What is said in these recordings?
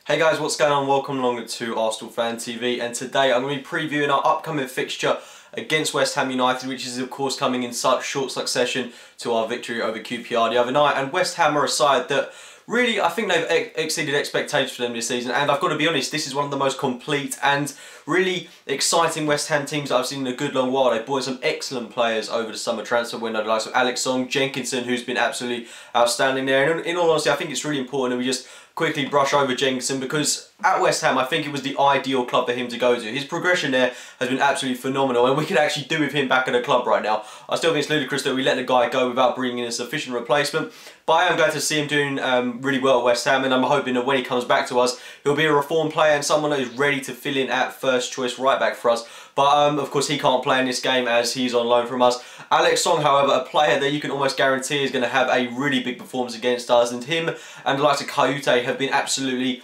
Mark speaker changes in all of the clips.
Speaker 1: Hey guys, what's going on? Welcome along to Arsenal Fan TV, and today I'm going to be previewing our upcoming fixture against West Ham United, which is of course coming in such short succession to our victory over QPR the other night. And West Ham are a side that really, I think they've exceeded expectations for them this season, and I've got to be honest, this is one of the most complete and really exciting West Ham teams that I've seen in a good long while. They've bought some excellent players over the summer transfer window, the likes of Alex Song, Jenkinson, who's been absolutely outstanding there. And in all honesty, I think it's really important that we just quickly brush over Jenkinson, because at West Ham I think it was the ideal club for him to go to. His progression there has been absolutely phenomenal, and we could actually do with him back at the club right now. I still think it's ludicrous that we let the guy go without bringing in a sufficient replacement, but I am glad to see him doing really well at West Ham, and I'm hoping that when he comes back to us he'll be a reformed player and someone that is ready to fill in at first choice right back for us. But of course he can't play in this game as he's on loan from us. Alex Song, however, a player that you can almost guarantee is going to have a really big performance against us, and him and the likes of Kayute have been absolutely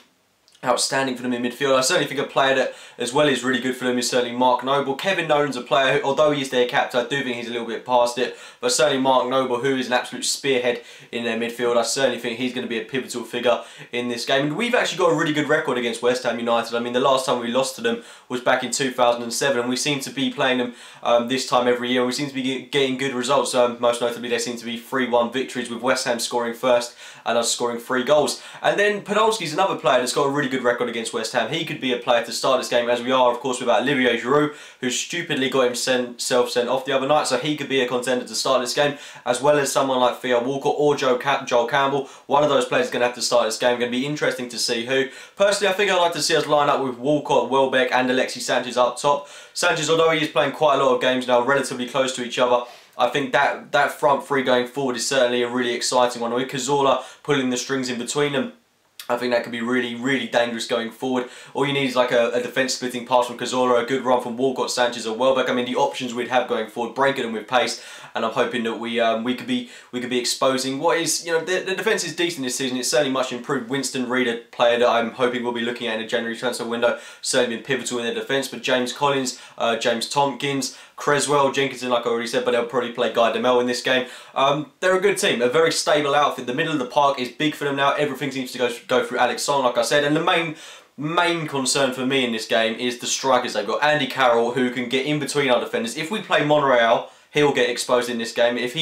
Speaker 1: outstanding for them in midfield. I certainly think a player that as well is really good for them is certainly Mark Noble. Kevin Nolan's a player who, although he's their captain, I do think he's a little bit past it, but certainly Mark Noble, who is an absolute spearhead in their midfield, I certainly think he's going to be a pivotal figure in this game. And we've actually got a really good record against West Ham United. I mean, the last time we lost to them was back in 2007, and we seem to be playing them this time every year. We seem to be getting good results. Most notably, they seem to be 3-1 victories, with West Ham scoring first and us scoring 3 goals. And then Podolski's another player that's got a really good record against West Ham. He could be a player to start this game, as we are of course without Olivier Giroud, who stupidly got himself sent off the other night, so he could be a contender to start this game, as well as someone like Theo Walker or Joel Campbell. One of those players is going to have to start this game. Going to be interesting to see who. Personally, I think I'd like to see us line up with Walcott, Welbeck and Alexis Sanchez up top. Sanchez, although he is playing quite a lot of games now, relatively close to each other, I think that front three going forward is certainly a really exciting one. With Cazorla pulling the strings in between them, I think that could be really, really dangerous going forward. All you need is like a defence splitting pass from Cazorla, a good run from Walcott, Sanchez or Welbeck. I mean, the options we'd have going forward, breaking them with pace, and I'm hoping that we could be exposing what is, you know, the defence is decent this season. It's certainly much improved. Winston Reid, a player that I'm hoping we'll be looking at in the January transfer window, certainly been pivotal in their defence. But James Collins, James Tompkins, Creswell, Jenkinson, like I already said, but they'll probably play Guy Demel in this game. They're a good team, a very stable outfit. The middle of the park is big for them now. Everything seems to go through Alex Song, like I said, and the main concern for me in this game is the strikers. They've got Andy Carroll, who can get in between our defenders. If we play Monreal, he'll get exposed in this game. If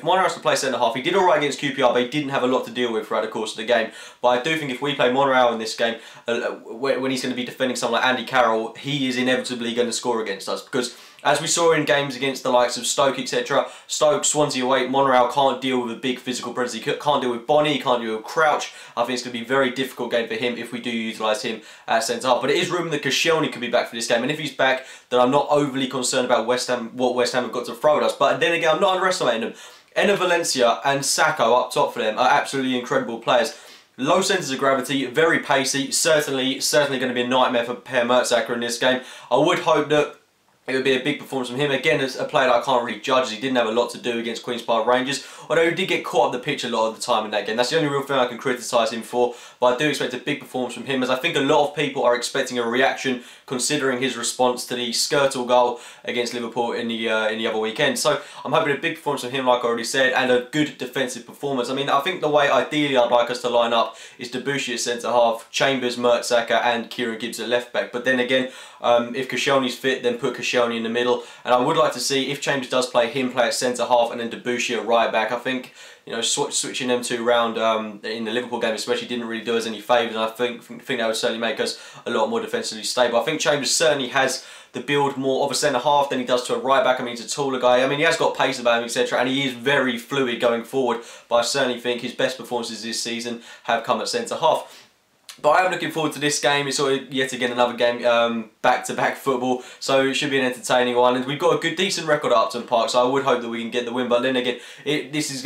Speaker 1: Monreal has to play centre half, he did alright against QPR, but he didn't have a lot to deal with throughout the course of the game. But I do think if we play Monreal in this game, when he's going to be defending someone like Andy Carroll, he is inevitably going to score against us, because as we saw in games against the likes of Stoke, etc., Stoke, Swansea away, Monreal can't deal with a big physical presence. He can't deal with Bonnie, he can't deal with Crouch. I think it's going to be a very difficult game for him if we do utilise him at centre-half. But it is rumour that Koscielny could be back for this game, and if he's back, then I'm not overly concerned about what West Ham have got to throw at us. But then again, I'm not underestimating them. Enner Valencia and Sacco up top for them are absolutely incredible players. Low centres of gravity, very pacey, certainly going to be a nightmare for Per Mertesacker in this game. I would hope that it would be a big performance from him. Again, as a player that I can't really judge, as he didn't have a lot to do against Queen's Park Rangers, although he did get caught up the pitch a lot of the time in that game. That's the only real thing I can criticise him for, but I do expect a big performance from him, as I think a lot of people are expecting a reaction considering his response to the Skirtle goal against Liverpool in the other weekend. So I'm hoping a big performance from him, like I already said, and a good defensive performance. I mean, I think the way ideally I'd like us to line up is Debussy at centre-half, Chambers, Mertesacker and Kieran Gibbs at left-back. But then again, if Koscielny's fit, then put Koscielny in the middle, and I would like to see, if Chambers does play, him play at centre-half and then Debussy at right-back. I think, you know, switching them two around in the Liverpool game especially didn't really do us any favours, and I think that would certainly make us a lot more defensively stable. I think Chambers certainly has the build more of a centre-half than he does to a right-back. I mean, he's a taller guy. I mean, he has got pace about him, etc., and he is very fluid going forward, but I certainly think his best performances this season have come at centre-half. But I am looking forward to this game. It's sort of yet again another game, back-to-back football, so it should be an entertaining one. And we've got a decent record at Upton Park, so I would hope that we can get the win. But then again, this is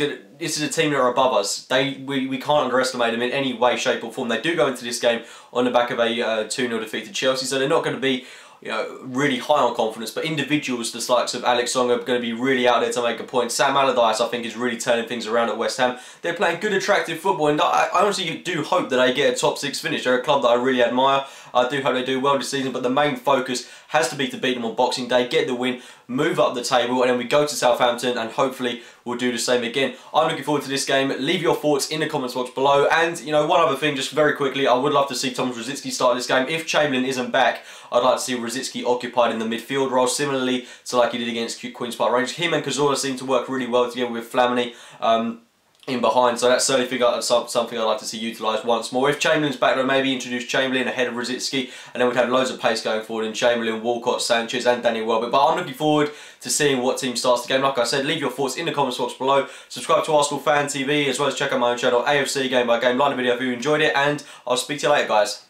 Speaker 1: a team that are above us. We can't underestimate them in any way, shape or form. They do go into this game on the back of a 2-0 defeat to Chelsea, so they're not going to be, you know, really high on confidence, but individuals, the likes of Alex Song, are going to be really out there to make a point. Sam Allardyce, I think, is really turning things around at West Ham. They're playing good, attractive football, and I honestly do hope that they get a top 6 finish. They're a club that I really admire. I do hope they do well this season, but the main focus has to be to beat them on Boxing Day, get the win, move up the table, and then we go to Southampton and hopefully we'll do the same again. I'm looking forward to this game. Leave your thoughts in the comments box below. And, you know, one other thing, just very quickly, I would love to see Thomas Rosicky start this game. If Chamberlain isn't back, I'd like to see Rosicky occupied in the midfield role, similarly to like he did against Queen's Park Rangers. Him and Cazorla seem to work really well together with Flamini in behind, so that's certainly something I'd like to see utilised once more. If Chamberlain's back, though, maybe introduce Chamberlain ahead of Rosicky, and then we'd have loads of pace going forward in Chamberlain, Walcott, Sanchez and Daniel Welbeck. But I'm looking forward to seeing what team starts the game. Like I said, leave your thoughts in the comments box below. Subscribe to Arsenal Fan TV, as well as check out my own channel, AFC Game by Game. Like the video if you enjoyed it, and I'll speak to you later, guys.